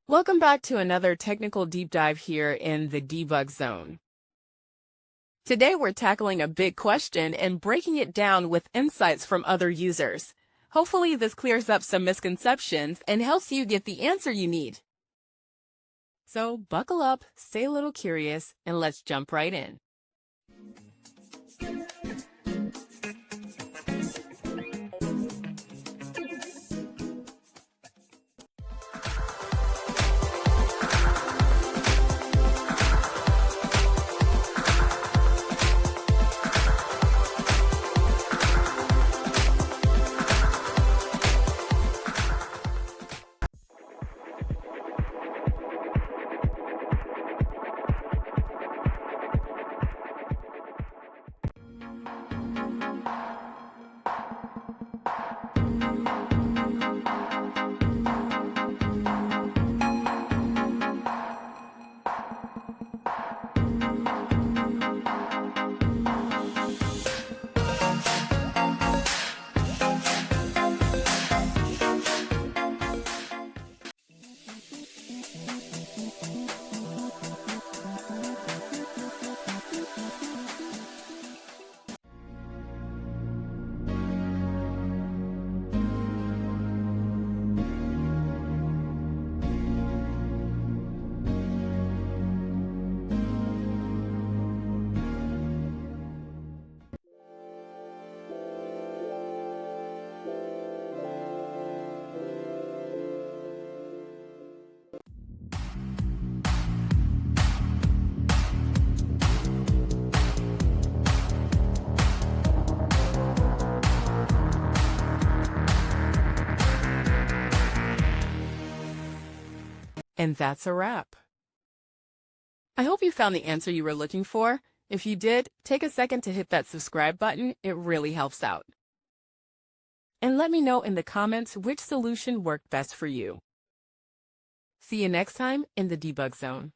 Welcome back to another technical deep dive here in the debug zone. Today we're tackling a big question and breaking it down with insights from other users. Hopefully this clears up some misconceptions and helps you get the answer you need. So buckle up, stay a little curious, and let's jump right in. And that's a wrap. I hope you found the answer you were looking for. If you did, take a second to hit that subscribe button. It really helps out. And let me know in the comments which solution worked best for you. See you next time in the debug zone.